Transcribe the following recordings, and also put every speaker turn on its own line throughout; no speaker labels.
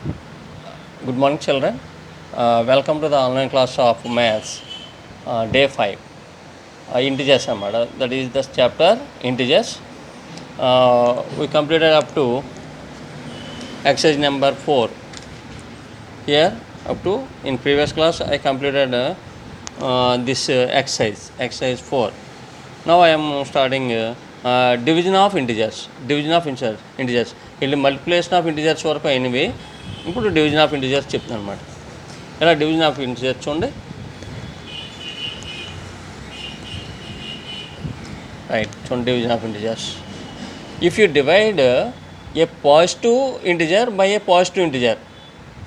Good morning, children. Welcome to the online class of Maths, day 5. Integers, that is the chapter Integers. We completed up to exercise number 4. Here, up to in previous class, I completed this exercise 4. Now I am starting division of integers. ಇಲ್ಲಿ multiplication of integers వరకు అయినవి. ఇప్పుడు division of integers చెప్తాను అనమాట. ఇలా division of integers చూడండి. Right, చూడండి division of integers. If you divide a positive integer by a positive integer,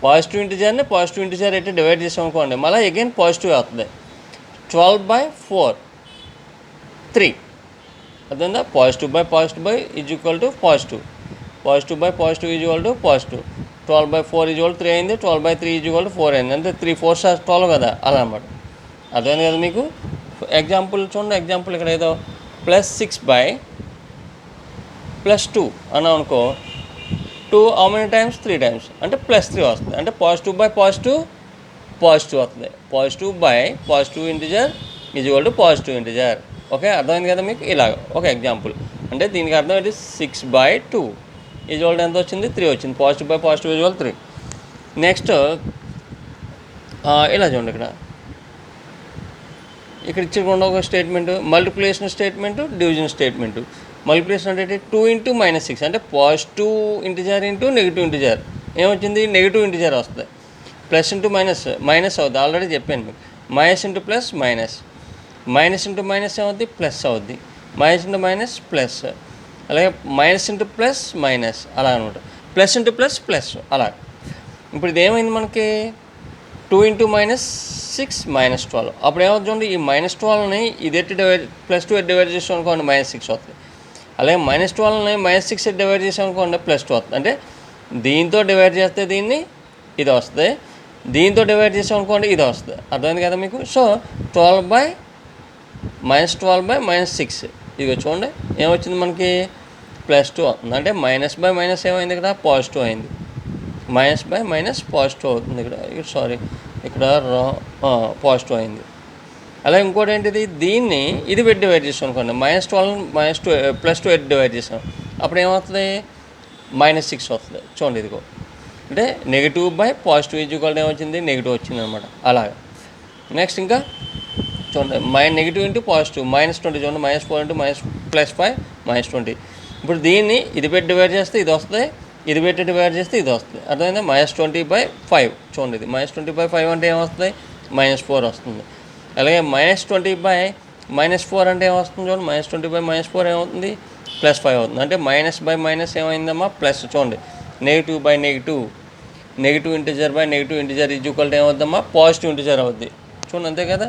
positive ఇంటిజర్ని పాజిటివ్ ఇంటిజర్ అయితే డివైడ్ చేసాం అనుకోండి, మళ్ళీ అగైన్ పాజిటివ్ అవుతుంది. 12/4 3. అదేందా positive by is equal to positive, positive by positive is equal to positive. 12/4 is equal 3 అయింది, 12/3 is equal to 4 అయింది. అంటే 3 4s 12 కదా, అలా అనమాట. అర్థమైంది కదా మీకు. ఎగ్జాంపుల్ చూడండి. ఎగ్జాంపుల్ ఇక్కడ ఏదో +6/+2 అన్నాం అనుకో, 2 హౌ మెనీ టైమ్స్ 3 టైమ్స్, అంటే +3 వస్తుంది. అంటే పాజిటివ్ బై పాజిటివ్ వస్తుంది. Positive by positive integer is equal to positive integer. Okay, అర్థమైంది కదా మీకు. ఇలాగ ఒక ఎగ్జాంపుల్. అంటే దీనికి అర్థం ఏంటి, 6/2 ఈజ్ ఈక్వల్ ఎంత వచ్చింది, 3 వచ్చింది. Positive by positive is equal 3. Next ఇలా చూడండి. ఇక్కడ ఇచ్చిన ఒక statement multiplication statement, division statement. Multiplication అంటే 2 × -6 అంటే positive integer into negative integer ఏమొచ్చింది, నెగిటివ్ ఇంటిజర్ వస్తుంది. ప్లస్ ఇంటూ మైనస్ అవుద్ది, ఆల్రెడీ చెప్పాను మీకు. Minus into plus minus, minus into minus ఏమవుద్ది, ప్లస్ అవుద్ది. మైనస్ ఇంటూ మైనస్ ప్లస్, అలాగే మైనస్ ఇంటూ ప్లస్ మైనస్, అలా అనమాట. ప్లస్ ఇంటూ ప్లస్ అలా. ఇప్పుడు ఇది ఏమైంది మనకి, 2 × -6 -12. అప్పుడు ఏమవుతుంది, ఈ -12ని ఇది ఎట్టి డివైడ్ +2 డివైడ్ చేసాం అనుకోండి, -6 వస్తుంది. అలాగే -12ని -6 డివైడ్ చేసాం అనుకోండి, +2 వస్తుంది. అంటే దీంతో డివైడ్ చేస్తే దీన్ని ఇది వస్తుంది, దీంతో డివైడ్ చేసాం అనుకోండి ఇది వస్తుంది. అర్థమైంది కదా మీకు. సో 12/-6 ఇదిగో చూడండి ఏమొచ్చింది మనకి, +2 అవుతుంది. అంటే -/- ఏమైంది, ఇక్కడ పాజిటివ్ అయింది. -/- పాజిటివ్ అవుతుంది. ఇక్కడ పాజిటివ్ అయింది. అలాగే ఇంకోటి ఏంటిది, దీన్ని ఇది పెట్టి డివైడ్ చేసాం అనుకోండి, -12 +2 డివైడ్ చేసాం, అప్పుడు ఏమవుతుంది, -6 వస్తుంది. చూడండి ఇదిగో. అంటే negative by positive is equal ఏమొచ్చింది, నెగిటివ్ వచ్చింది అనమాట. అలాగా. నెక్స్ట్ ఇంకా చూడండి, నెగిటివ్ ఇంటూ పాజిటివ్ -20 చూడండి, -4 × +5 -20. ఇప్పుడు దీన్ని ఇది పెట్టి డివైడ్ చేస్తే ఇది వస్తుంది, ఇది పెట్టి డివైడ్ చేస్తే ఇది వస్తుంది. అర్థమైందా, -20/5 చూడండి. ఇది -20/5 అంటే ఏమొస్తుంది, -4 వస్తుంది. అలాగే -20/-4 అంటే ఏమొస్తుంది చూడండి, -20/-4 ఏమవుతుంది, +5 అవుతుంది. అంటే మైనస్ ఏమైందమ్మా, ప్లస్. చూడండి, negative integer by negative integer is equal ఏమవుద్దమ్మా, పాజిటివ్ ఇంటిజర్ అవుద్ది. చూడండి అంతే కదా.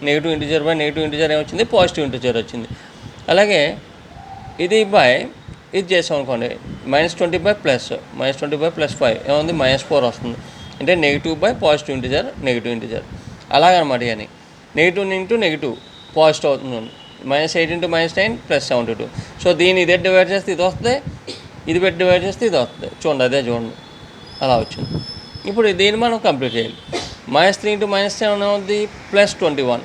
Negative integer by negative integer ఏమొచ్చింది, పాజిటివ్ ఇంటిజర్ వచ్చింది. అలాగే ఇది ఇది చేసాం అనుకోండి, -20/+5 ఏముంది, -4 వస్తుంది. అంటే negative by positive integer, negative integer అలాగనమాట. అని నెగిటివ్ ఇంటూ నెగిటివ్ పాజిటివ్ అవుతుంది. -8 × -9 +72. సో దీన్ని ఇదే డివైడ్ చేస్తే ఇది వస్తుంది, ఇది పెట్టి డివైడ్ చేస్తే ఇది వస్తుంది. చూడండి, అదే చూడండి అలా వచ్చింది. ఇప్పుడు దీన్ని మనం కంప్లీట్ చేయాలి. -3 × -7 ఏమవుతుంది, +21.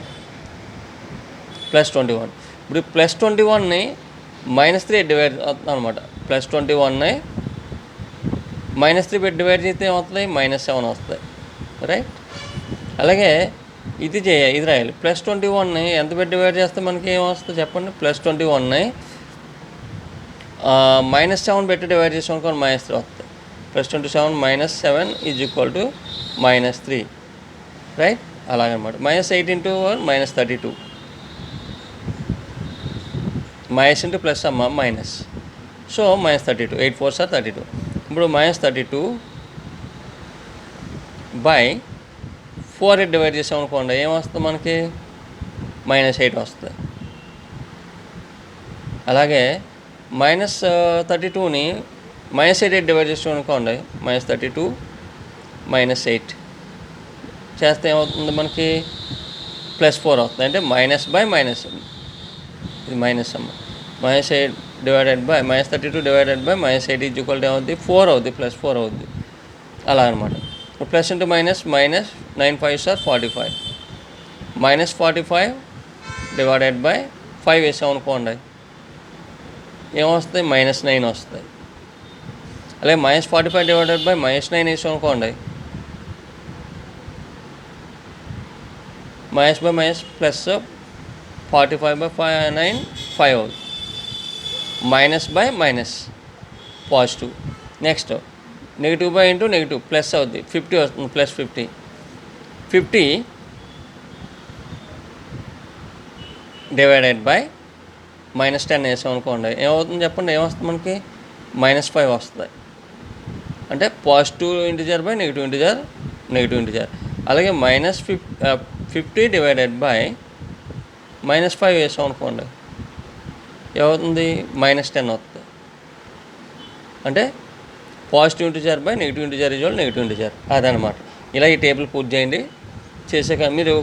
ఇప్పుడు +21ని -3 డివైడ్ అవుతుంది అనమాట. +21ని -3 పెట్టి డివైడ్ చేస్తే ఏమవుతుంది, -7 వస్తుంది. రైట్. అలాగే ఇది రాయాలి. +21ని ఎంత పెట్టి డివైడ్ చేస్తే మనకి ఏమొస్తుంది చెప్పండి. +21ని -7 పెట్టి డివైడ్ చేసాం అనుకోండి, -3 వస్తుంది. +27 -7 ఈజ్ ఈక్వల్ టు -3. రైట్. అలాగనమాట. -8 × 1 -32. మైనస్ ఇంటూ ప్లస్ అమ్మ మైనస్. So -32, 8 4s 32. ఇప్పుడు -32/4 డివైడ్ చేసాం అనుకోండి, ఏమొస్తుంది మనకి, -8 వస్తుంది. అలాగే -32ని -8 డివైడ్ చేసాం అనుకోండి, -32 -8 చేస్తే ఏమవుతుంది మనకి, +4 వస్తుంది. అంటే -/-, ఇది మైనస్ అమ్మ. -8 divided by -32 divided by -8 is equal ఏమవుద్ది, 4 అవుద్ది, +4 అవుద్ది. అలా అనమాట. Plus into minus, minus 9 5s are 45, minus 45 divided by 5 వేసాం అనుకోండి, ఏమొస్తాయి? -9 వస్తాయి. అలాగే -45 డివైడెడ్ బై -9 వేసాం అనుకోండి, మైనస్ బై మైనస్ ప్లస్ 45/9 5 అవుతుంది. Minus by minus positive. Next negative by into negative plus అవుద్ది, 50 వస్తుంది, ప్లస్ 50 డివైడెడ్ బై -10 వేసాం అనుకోండి, ఏమవుతుంది చెప్పండి? ఏమొస్తుంది మనకి? -5 వస్తుంది. అంటే positive integer by negative integer. అలాగే -50 డివైడెడ్ బై -5 వేసాం అనుకోండి, ఏమవుతుంది? -10 వస్తుంది. అంటే positive integer by negative integer is negative integer. అదనమాట. ఇలా ఈ టేబుల్ పూర్తి చేయండి. చేసాక మీరు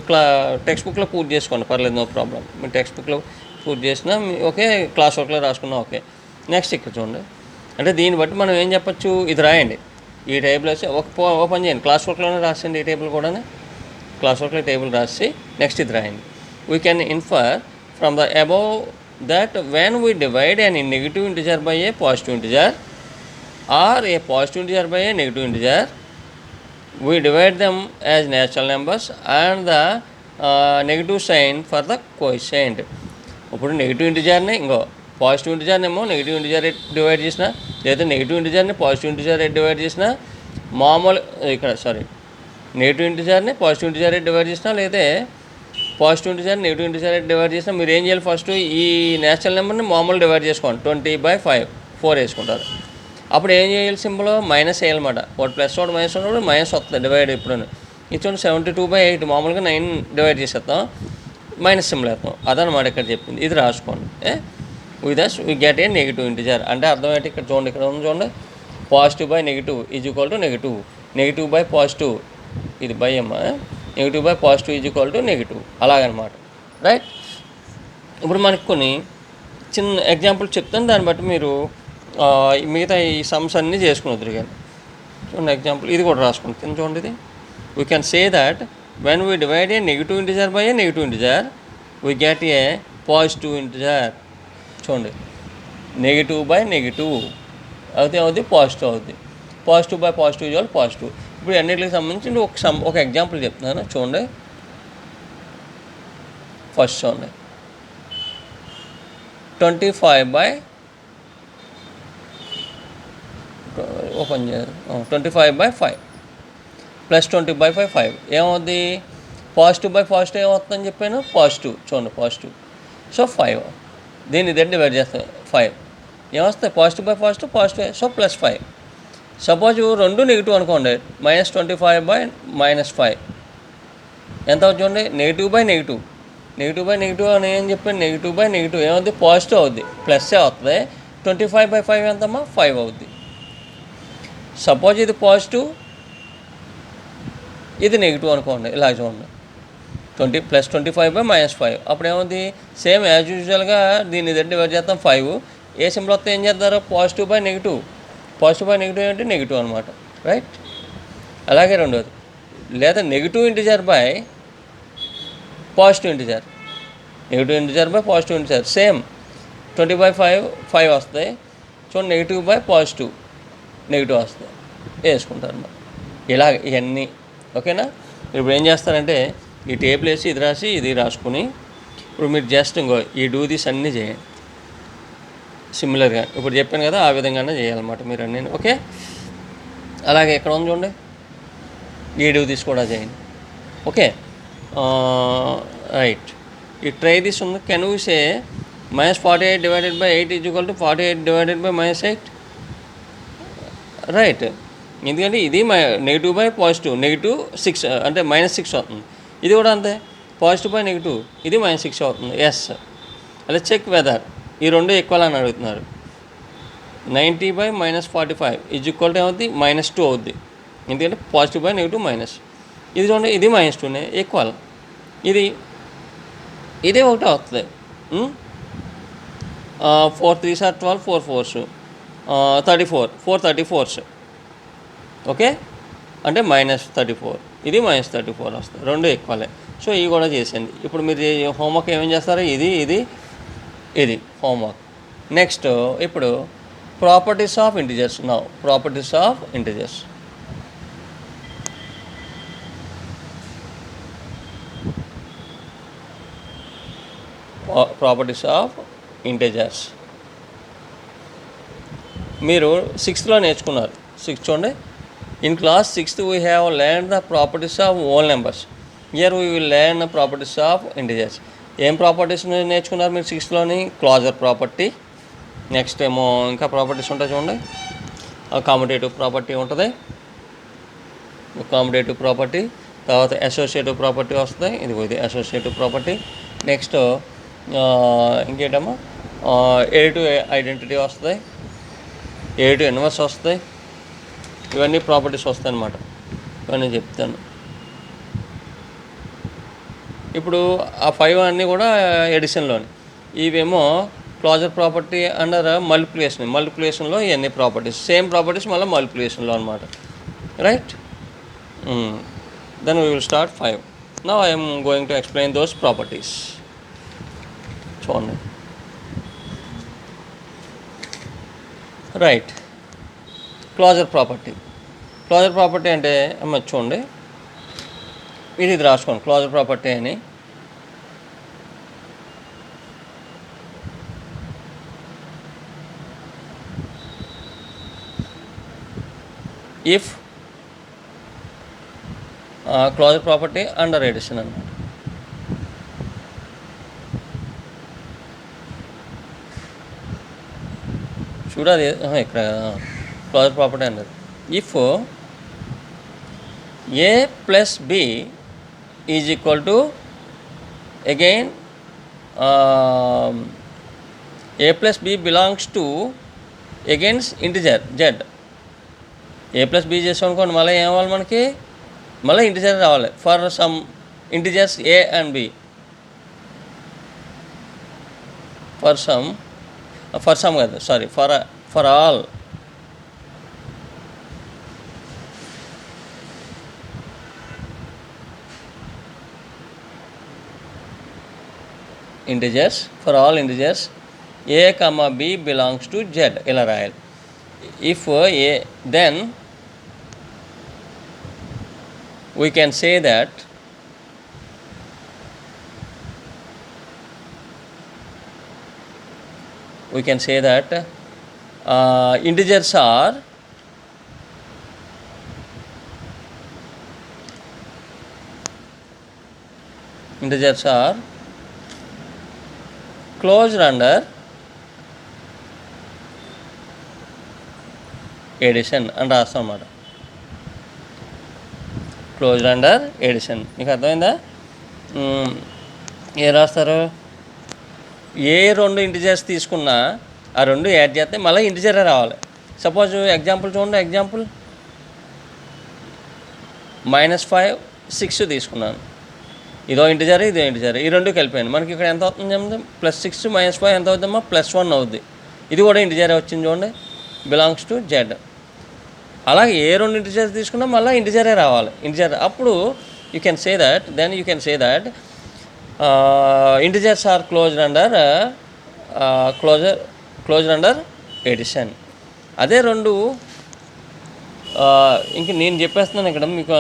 టెక్స్ట్ బుక్లో పూర్తి చేసుకోండి, పర్లేదు, నో ప్రాబ్లం. మీరు టెక్స్ట్ బుక్లో పూర్తి చేసినా ఓకే, క్లాస్ వర్క్లో రాసుకున్నా ఓకే. నెక్స్ట్ ఇక్కడ చూడండి. అంటే దీన్ని బట్టి మనం ఏం చెప్పచ్చు? ఇది రాయండి, ఈ టేబుల్ వేసి ఒక పని చేయండి, క్లాస్ వర్క్లోనే రాసండి. ఈ టేబుల్ కూడా క్లాస్ వర్క్లో టేబుల్ రాసి నెక్స్ట్ ఇది రాయండి. We can infer from the above that when we divide an negative integer by a positive integer or a positive integer by a negative integer, we divide them as natural numbers and the negative sign for the quotient. ఇప్పుడు negative ఇంటిజర్ని positive ఇంటిజర్నేమో negative integer divide చేసిన, లేదా negative ఇంటిజర్ని positive integer divide చేసిన, మామూలు negative ఇంటిజర్ని positive integer divide చేసిన, లేదా positive integer negative integer divide చేసినా మీరు ఏం చేయాలి? ఫస్ట్ ఈ నేచురల్ నెంబర్ని మామూలు డివైడ్ చేసుకోండి, 20/5 4 వేసుకుంటారు. అప్పుడు ఏం చేయాలి? సింపుల్ మైనస్ వేయాలన్నమాట. ఒకటి ప్లస్ ఒకటి మైనస్ ఉన్నప్పుడు మైనస్ వస్తుంది డివైడ్. ఇప్పుడు ఇచ్చుకోండి 72/8 మామూలుగా 9 డివైడ్ చేసేస్తాం, మైనస్ సింబల్ వేస్తాం. అదనమాట ఇక్కడ చెప్పింది. ఇది రాసుకోండి. With that we get a negative integer. అంటే అర్థం ఏంటి? ఇక్కడ చూడండి, ఇక్కడ ఉంది చూడండి, positive by negative is equal to negative, negative by positive, ఇది బై అమ్మా, negative by positive is equal to negative, అలాగనమాట. రైట్. ఇప్పుడు మనకి కొన్ని చిన్న ఎగ్జాంపుల్ చెప్తాను, దాన్ని బట్టి మీరు మిగతా ఈ సమ్స్ అన్నీ చేసుకుని వద్దురు. కానీ చూడండి ఎగ్జాంపుల్, ఇది కూడా రాసుకోండి కింద చూడండి. ఇది we can say that when we divide A negative integer by A negative integer we get a positive integer. చూడండి, నెగిటివ్ బై నెగిటివ్ అవుతుంది పాజిటివ్ అవుతుంది, positive by positive is positive. ఇప్పుడు అన్నిటికి సంబంధించి ఒక ఎగ్జాంపుల్ చెప్తున్నాను చూడండి. ఫస్ట్ చూడండి, 25/5 ఓపెన్ చేయాలి, 25/5 ప్లస్ 20/5 5 ఏమవుద్ది? పాజిటివ్ బై పాజిటివ్ ఏమవుతుందని చెప్పాను? పాజిటివ్. చూడండి పాజిటివ్, సో 5. దీన్ని ఇదే డివైడ్ చేస్తాం 5, ఏమొస్తాయి? Positive by positive positive, so +5. Suppose రెండు నెగిటివ్ అనుకోండి, -25/-5 ఎంత అవుతుంది చూడండి? Negative by negative, negative by negative అని ఏం చెప్పాను? నెగిటివ్ బై నెగిటివ్ ఏమవుద్ది? పాజిటివ్ అవుద్ది, ప్లస్సే వస్తుంది. 25/5 ఎంతమ్మా? 5 అవుద్ది. సపోజ్ ఇది పాజిటివ్, ఇది నెగిటివ్ అనుకోండి, ఇలా చూడండి, 20 + 25/-5 అప్పుడు ఏమవుతుంది? సేమ్ యాజ్ యూజువల్గా దీన్ని ఇదే డివైడ్ చేస్తాం 5. ఏ సింబల్ వస్తే ఏం చేస్తారు? Positive by negative, positive by negative ఏంటి? నెగిటివ్ అనమాట. రైట్. అలాగే రెండోది, లేదా negative integer by positive integer, negative integer by positive integer same 20/5 5 వస్తాయి. చూడండి, నెగిటివ్ బై పాజిటివ్ నెగిటివ్ వస్తాయి, వేసుకుంటారు అన్నమాట. ఇలాగ ఇవన్నీ ఓకేనా. ఇప్పుడు ఏం చేస్తారంటే ఈ టేబుల్ వేసి ఇది రాసి ఇది రాసుకుని, ఇప్పుడు మీరు జస్ట్ ఈ డూ దిస్ అన్నీ చేయండి సిమిలర్గా. ఇప్పుడు చెప్పాను కదా, ఆ విధంగానే చేయాలన్నమాట మీరు అన్నీ. ఓకే. అలాగే ఎక్కడ ఉంది చూడండి, ఈ డూ దిస్ కూడా చేయండి. ఓకే. రైట్. ఈ ట్రై దిస్ ఉంది. Can you say -48 divided by 8 is equal to 48 divided by -8? Right. ఎందుకంటే ఇది నెగిటివ్ బై పాజిటివ్, -6 అంటే -6 అవుతుంది. ఇది కూడా అంతే, పాజిటివ్ బై నెగిటివ్, ఇది -6 అవుతుంది. ఎస్. అలా చెక్ వెదర్ ఈ రెండు ఈక్వల్ అని అడుగుతున్నారు. 90/-45 ఈజ్ ఈక్వల్ టు ఏమవుతుంది? -2 అవుద్ది, ఎందుకంటే పాజిటివ్ బై నెగిటివ్ మైనస్. ఇది చూడండి, ఇది -2నే, ఈక్వల్. ఇదే ఒకటి అవుతుంది. 4 3s are 12, 4 4s 34, 4 34s. Okay. అంటే -34, ఇది -34 వస్తుంది, రెండు ఈక్వలే. సో ఇవి కూడా చేసింది. ఇప్పుడు మీరు హోంవర్క్ ఏమేం చేస్తారు, ఇది హోంవర్క్. నెక్స్ట్ ఇప్పుడు properties of integers. Now properties of integers. Properties of integers మీరు 6th నేర్చుకున్నారు. 6 చూడండి. In class 6th we have learn the properties of whole numbers. Here we will learn the properties of integers. ఏం properties నేర్చుకున్నారు మీరు 6th? Closer property. Next ఏమో ఇంకా properties ఉంటాయి చూడండి. కామ్యుటేటివ్ ప్రాపర్టీ ఉంటుంది, కామ్యుటేటివ్ ప్రాపర్టీ. తర్వాత అసోసియేటివ్ ప్రాపర్టీ వస్తుంది, ఇది అసోసియేటివ్ ప్రాపర్టీ. నెక్స్ట్ ఇంకేంటమ్మా, ఎడిటివ్ ఐడెంటిటీ వస్తుంది, ఎడిటివ్ ఇన్వర్స్ వస్తాయి. ఇవన్నీ ప్రాపర్టీస్ వస్తాయి అన్నమాట. ఇవన్నీ చెప్తాను. ఇప్పుడు ఆ 5 అన్నీ కూడా ఎడిషన్లోని. ఇవేమో క్లాజర్ ప్రాపర్టీ అండర్ మల్టిప్లికేషన్లో ఇవన్నీ ప్రాపర్టీస్, సేమ్ ప్రాపర్టీస్ మళ్ళీ మల్టిప్లికేషన్లో అనమాట. Right. Then we will start 5. Now I'm going to explain those properties. చూడండి. Right. Closure property. Closure property అంటే చూడండి, ఇది రాసుకోండి క్లాజర్ ప్రాపర్టీ అని. If closure property under addition అన్నమాట. చూడాలి ఇక్కడ closure property under. If a plus b is equal to, again a plus b belongs to against integer z. a plus b చేసాం అనుకోండి, మళ్ళీ ఏం అవ్వాలి మనకి, మళ్ళీ ఇంటిజర్ రావాలి. For some integers a and b, for some కదా, sorry, for all integers, for all integers a comma b belongs to z, ఇలా రాయాలి. if a, then we can say that integers are closed under addition అని రాస్తాం అన్నమాట. Closed under addition. మీకు అర్థమైందా? ఏం రాస్తారు, ఏ రెండు ఇంటిజర్స్ తీసుకున్నా ఆ రెండు యాడ్ చేస్తే మళ్ళీ ఇంటిజరే రావాలి. సపోజ్ ఎగ్జాంపుల్ చూడండి, ఎగ్జాంపుల్ -5, 6 తీసుకున్నాను. ఇదో ఇంటిజర్, ఇదో ఇంటిజర్, ఈ రెండు కలిపాను. మనకి ఇక్కడ ఎంత అవుతుంది +6 -5 ఎంత అవుతుందమ్మా, +1 అవుద్ది. ఇది కూడా ఇంటిజరే వచ్చింది చూడండి, బిలాంగ్స్ టు జెడ్. అలాగే ఏ రెండు ఇంటిజర్స్ తీసుకున్నా మళ్ళీ ఇంటిజరే రావాలి, ఇంటిజర్. అప్పుడు you can say that integers are closed under addition. అదే రెండు ఇంక నేను చెప్పేస్తున్నాను ఇక్కడ మీకు,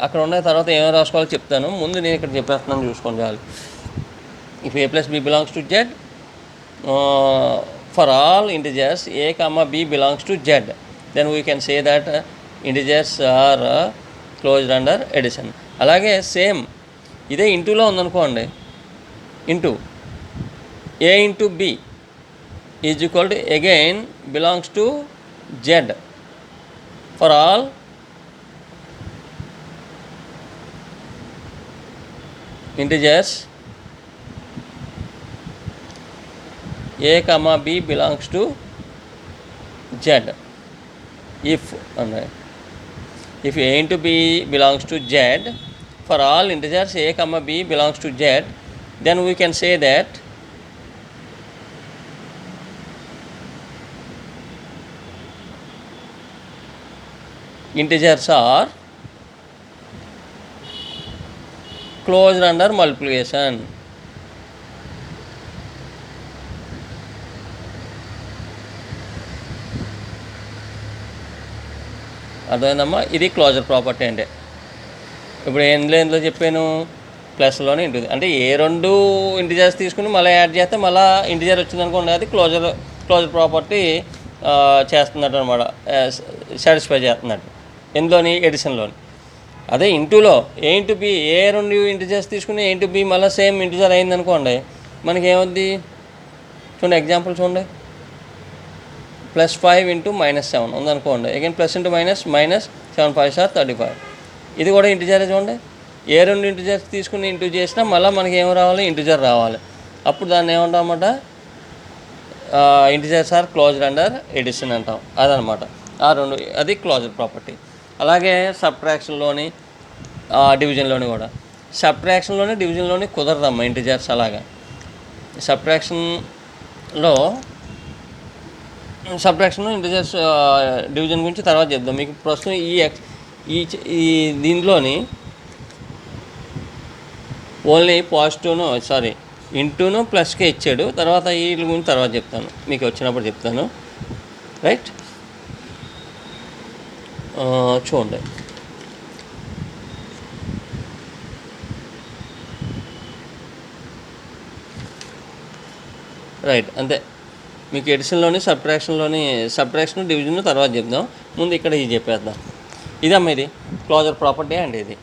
అక్కడ ఉన్న తర్వాత ఏమైనా రాసుకోవాలో చెప్తాను. ముందు నేను ఇక్కడ చెప్పేస్తున్నాను, చూసుకోండి చాలు. If a plus b belongs to z, for all integers a comma b belongs to z, then we can say that integers are closed under addition. అలాగే సేమ్ ఇదే ఇంటూలో ఉందనుకోండి, into a into b is equal to again belongs to z for all integers a comma b belongs to z. If a into b belongs to z, for all integers a comma b belongs to z, then we can say that integers are closed under multiplication. అర్థమైందమ్మా? ఇది closure property అంటే. ఇప్పుడు ఎందులో చెప్పాను, ప్లస్లోనే ఇంటిది అంటే ఏ రెండు integers తీసుకుని మళ్ళీ యాడ్ చేస్తే మళ్ళీ ఇంటిజర్ వచ్చిందనుకోండి, అది క్లోజర్ ప్రాపర్టీ చేస్తున్నట్టు అనమాట, సాటిస్ఫై చేస్తున్నట్టు. ఎందులోని? ఎడిషన్లోని. అదే ఇంటూలో ఏ ఇంటూ బి, ఏ రెండు ఇంటిజర్స్ తీసుకుని ఏ ఇంటూ బి మళ్ళీ సేమ్ ఇంటిజర్ అయిందనుకోండి, మనకి ఏమవుద్ది చూడండి. ఎగ్జాంపుల్ చూడండి. +5 × -7 ఉందనుకోండి. Again plus into minus, -7 × 5 = 35. ఇది కూడా ఇంటిజరే చూడండి. ఏ రెండు ఇంటిజర్స్ తీసుకుని ఇంటూ చేసినా మళ్ళీ మనకి ఏం రావాలి? ఇంటిజర్ రావాలి. అప్పుడు దాన్ని ఏమంటామన్నమాట? Integers are closed under addition అంటాం. అదనమాట ఆ రెండు, అది క్లోజర్ ప్రాపర్టీ. అలాగే సబ్ట్రాక్షన్లోని డివిజన్లోని కూడా. సబ్ట్రాక్షన్లోని డివిజన్లోని కుదరదమ్మా ఇంటిజర్స్. అలాగా సబ్ట్రాక్షన్ ఇంటిజర్స్ డివిజన్ గురించి తర్వాత చెప్దాం. మీకు ప్రస్తుతం ఈ దీనిలోని ఓన్లీ పాజిటివ్ను ఇంటూను ప్లస్కే ఇచ్చాడు. తర్వాత వీటి గురించి తర్వాత చెప్తాను, మీకు వచ్చినప్పుడు చెప్తాను. రైట్, చూడండి. రైట్, అంతే. మీకు ఎడిషన్లోని సబ్ట్రాక్షన్ డివిజన్ తర్వాత చెప్దాం. ముందు ఇక్కడ ఇది చెప్పేద్దాం. ఇదమ్మా, ఇది క్లోజర్ ప్రాపర్టీ అండి. ఇది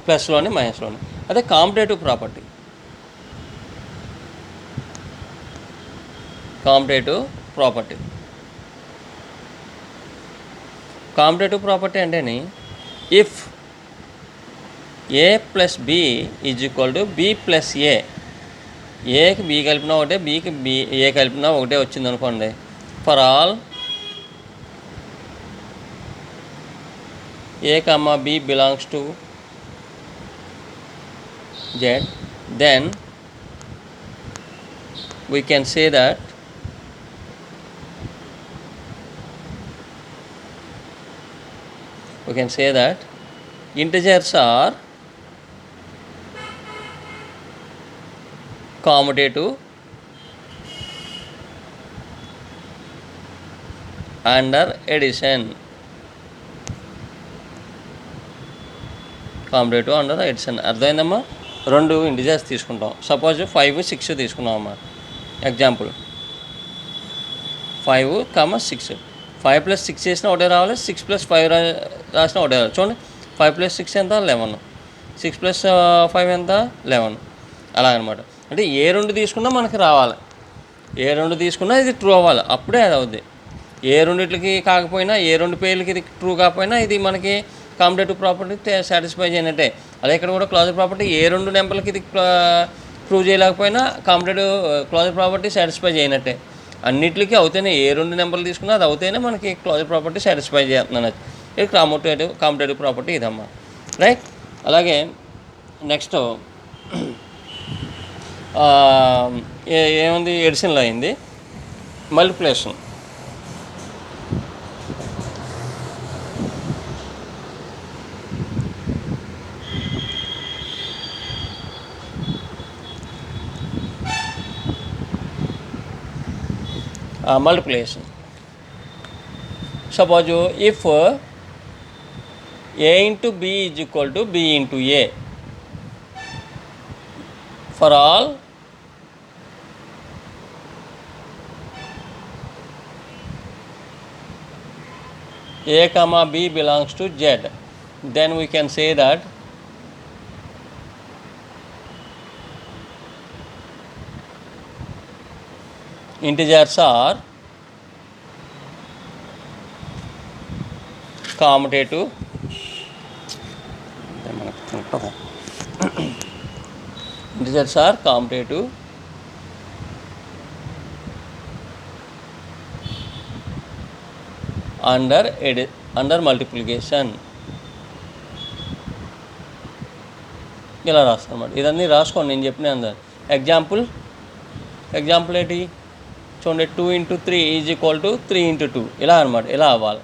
ప్లస్లోని మైనస్లోని. అదే కాంపిటేటివ్ ప్రాపర్టీ. కాంపిటేటివ్ ప్రాపర్టీ అంటేని if A + B = B + A, ఏకి బి కలిపినా ఒకటే, బికి ఏ కలిపినా ఒకటే వచ్చింది అనుకోండి. For all A, B belongs to Z, then we can say that integers are commutative under addition. అర్థమైందమ్మా? రెండు ఇంటిజర్స్ తీసుకుంటాం. సపోజ్ 5, 6 తీసుకున్నాం అమ్మా. ఎగ్జాంపుల్ 5, 6. 5 + 6 చేసినా ఒకటే రావాలి, 6 + 5 రాసినా ఒకటే రావాలి. చూడండి, 5 + 6 ఎంత? 11. 6 + 5 ఎంత? 11. అలాగనమాట. అంటే ఏ రెండు తీసుకున్నా మనకి రావాలి. ఏ రెండు తీసుకున్నా ఇది ట్రూ అవ్వాలి, అప్పుడే అది అవుద్ది. ఏ రెండిట్లకి కాకపోయినా, ఏ రెండు పేర్లకి ఇది ట్రూ కాకపోయినా ఇది మనకి కాంపిటేటివ్ ప్రాపర్టీ సాటిస్ఫై చేయనట్టే. అదే ఇక్కడ కూడా క్లోజర్ ప్రాపర్టీ ఏ రెండు నెంబర్లకి ఇది ప్రూవ్ చేయలేకపోయినా క్లోజర్ ప్రాపర్టీ సాటిస్ఫై చేయనట్టే. అన్నిటికీ అవుతేనే, ఏ రెండు నెంబర్లు తీసుకున్నా అది అవుతేనే మనకి క్లోజర్ ప్రాపర్టీ సాటిస్ఫై చేస్తున్నాను. ఇది కాంపిటేటివ్ ప్రాపర్టీ ఇదమ్మా. రైట్, అలాగే నెక్స్ట్ ఏముంది? ఎడిషన్లో అయింది. Multiplication. Suppose if A × B = B × A, for all A, B belongs to Z, then we can say that integers are commutative under multiplication. ఇలా రాస్తాను అన్నమాట. ఇదన్నీ రాసుకోండి నేను చెప్పిన అందరు. ఎగ్జాంపుల్ ఏంటి చూడండి. 2 × 3 = 3 × 2 ఇలా అనమాట. ఇలా అవ్వాలి.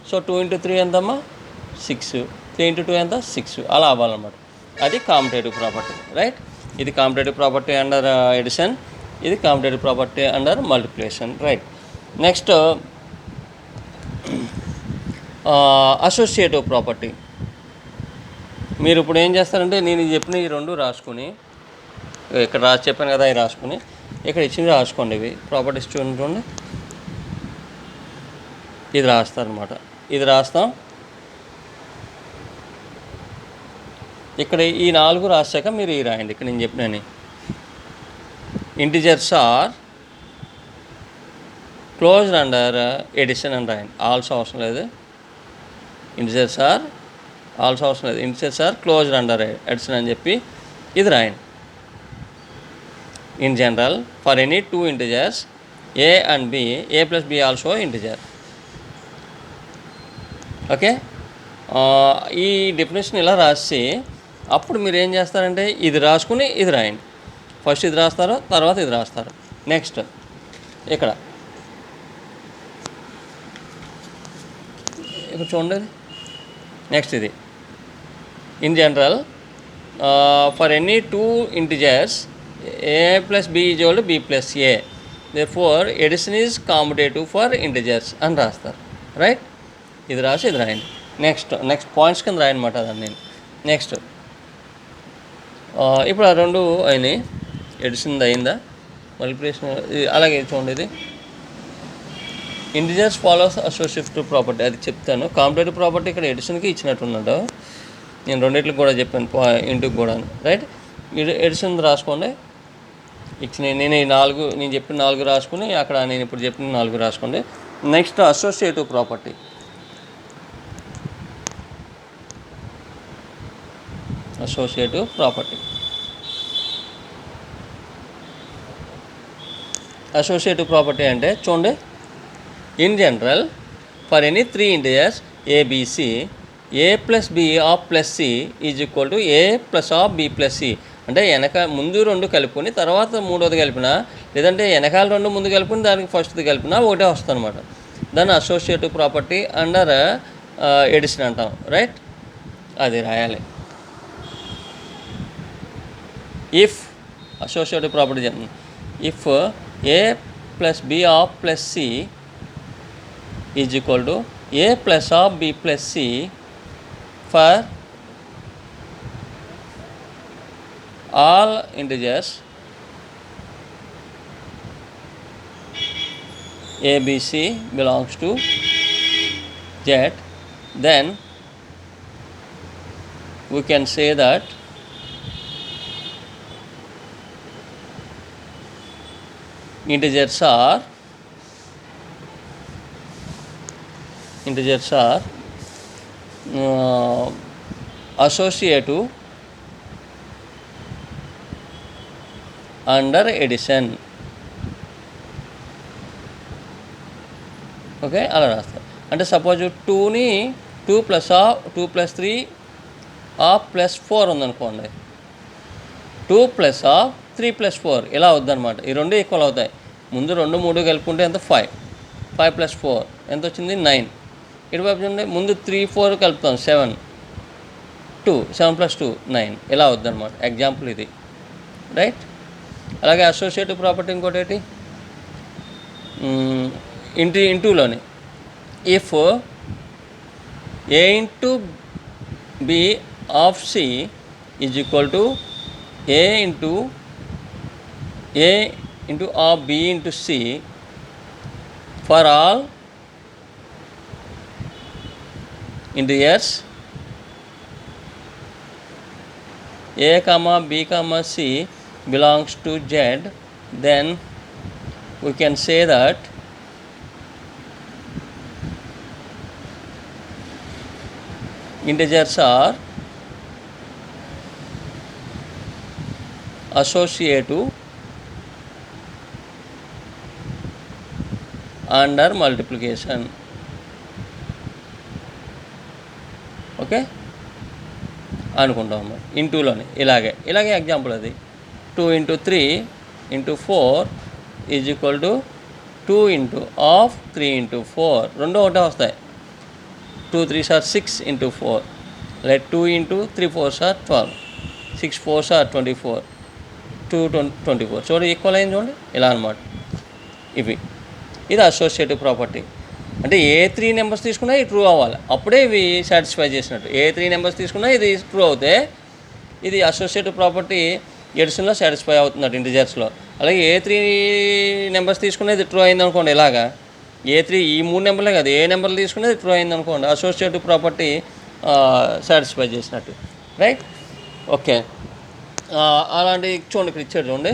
సో 2 × 3 ఎంతమ్మా? 6. 3 × 2 ఎంత? 6. అలా అవ్వాలన్నమాట. అది కాంపిటేటివ్ ప్రాపర్టీ, రైట్. ఇది కాంపిటేటివ్ ప్రాపర్టీ అండర్ ఎడిషన్, ఇది competitive property under multiplication, right. Next associative property. మీరు ఇప్పుడు ఏం చేస్తారంటే నేను చెప్పిన ఈ రెండు రాసుకుని, ఇక్కడ చెప్పాను కదా, ఇవి రాసుకుని ఇక్కడ ఇచ్చింది రాసుకోండి. ఇవి ప్రాపర్టీస్ చూడండి, ఇది రాస్తారనమాట. ఇది రాస్తాం. ఇక్కడ ఈ 4 రాశాక మీరు ఈ రాయండి. ఇక్కడ నేను చెప్పినని integers are closed under addition అని రాయండి. ఆల్సో అవసరం లేదు, ఇంటిజర్స్ ఆర్ ఆల్సో అవసరం లేదు, integers are closed under addition అని చెప్పి ఇది రాయండి. In general for any 2 integers a and b, a plus b also integer. Okay, ఈ డెఫినేషన్ ఇలా రాసి అప్పుడు మీరు ఏం చేస్తారంటే ఇది రాసుకుని ఇది రాయండి. ఫస్ట్ ఇది రాస్తారు, తర్వాత ఇది రాస్తారు. నెక్స్ట్ ఇక్కడ చూడండి, నెక్స్ట్ ఇది in general for any 2 integers a plus b is equal to b plus a, therefore addition is commutative for integers అని రాస్తారు, రైట్. ఇది రాసి ఇది రాయండి. నెక్స్ట్ పాయింట్స్ కింద రాయనమాట దాన్ని నేను. నెక్స్ట్ ఇప్పుడు ఆ రెండు అయినాయి, ఎడిషన్ అయిందా, మల్టిప్లికేషన్ అలాగే చూడండి. ఇది ఇంటిజర్స్ ఫాలోస్ అసోసియేటివ్ ప్రాపర్టీ, అది చెప్తాను. కాంపిటేటివ్ ప్రాపర్టీ ఇక్కడ ఎడిషన్కి ఇచ్చినట్టున్నాడు, నేను రెండిట్లకి కూడా చెప్పాను, ఇంటికి కూడా, రైట్. ఎడిషన్ రాసుకోండి. ఇచ్చిన నేను ఈ 4 నేను చెప్పిన 4 రాసుకుని అక్కడ నేను ఇప్పుడు చెప్పిన 4 రాసుకోండి. Next associative property. Associative property, associative property అంటే చూడండి, in general for any 3 integers A B C, A plus B of plus C is equal to A plus of B plus C. అంటే ముందు 2 కలుపుకొని తర్వాత 3వది కలిపినా, లేదంటే వెనకాల 2 ముందు కలుపుకొని దానికి ఫస్ట్ది కలిపినా ఒకటే వస్తుంది అనమాట. దాన్ని అసోసియేటివ్ ప్రాపర్టీ అండర్ ఎడిషన్ అంటాం, రైట్. అది రాయాలి. If associative property if A plus B of plus C is equal to A plus of B plus C for all integers a b c belongs to z, then we can say that integers are associative under addition. Okay, అలా రాస్తారు. అంటే suppose 2ని 2 + 3 of plus 4 ఉందనుకోండి, 2 + 3 + 4 ఇలా వద్దనమాట. ఈ రెండు equal అవుతాయి. ముందు 2, 3 కలుపుకుంటే ఎంత 5 + 4 ఎంత వచ్చింది 9. ఇటువైపు చూడండి, ముందు 3, 4 కలుపుతాం 7 + 2 9 ఇలా వద్దనమాట. ఎగ్జాంపుల్ ఇది, రైట్. అలాగే అసోసియేటివ్ ప్రాపర్టీ ఇంకోటి ఏంటి, ఇంటూలోని if A into B of C is equal to A into of B into C for all integers A comma B comma C belongs to z, then we can say that integers are associative under multiplication. Okay అనుకుంటాం ఇంటూలోని. ఇలాగే example అది 2 × 3 × 4 is equal to 2 × of 3 × 4 రెండు ఒకటే వస్తాయి. 2 3s are 6 × 4, let 2 × 3 4s are 12. 6 4s are 24, 2 24. చూడండి equal అయింది చూడండి, ఇలా అనమాట. ఇది అసోసియేటివ్ ప్రాపర్టీ. అంటే ఏ 3 నెంబర్స్ తీసుకున్నా ఇది ట్రూ అవ్వాలి, అప్పుడే ఇవి సాటిస్ఫై చేసినట్టు. ఏ 3 నెంబర్స్ తీసుకున్నా ఇది ట్రూ అవుతే ఇది అసోసియేటివ్ ప్రాపర్టీ ఎడిషన్లో సాటిస్ఫై అవుతున్నట్టు ఇంటిజర్స్లో. అలాగే ఏ 3 నెంబర్స్ తీసుకున్నా ఇది ట్రూ అయింది అనుకోండి, ఇలాగా ఏ 3 ఈ 3 నెంబర్లే కాదు, ఏ నెంబర్లు తీసుకునేది ట్రూ అయింది అనుకోండి, అసోసియేటివ్ ప్రాపర్టీ సాటిస్ఫై చేసినట్టు, రైట్. ఓకే, అలాంటి చూడండి, ఇక్కడ ఇచ్చాడు చూడండి,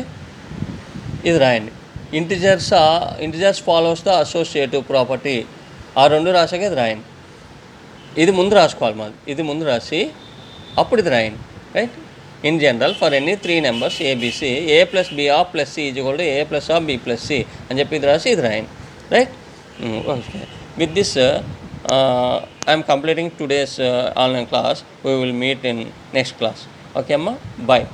ఇది రాయండి. Integers follows the associative property. ఆ 2 రాసాక ఇది రాయండి. ఇది ముందు రాసుకోవాలి, మాది ఇది ముందు రాసి అప్పుడు ఇది రాయండి, right. In general for any 3 numbers A B C, A plus B of plus C is equal to A plus of B plus C అని చెప్పి ఇది రాసి ఇది రాయండి, right. Okay, with this I'm completing today's online class. We will meet in next class. Okay అమ్మా, bye.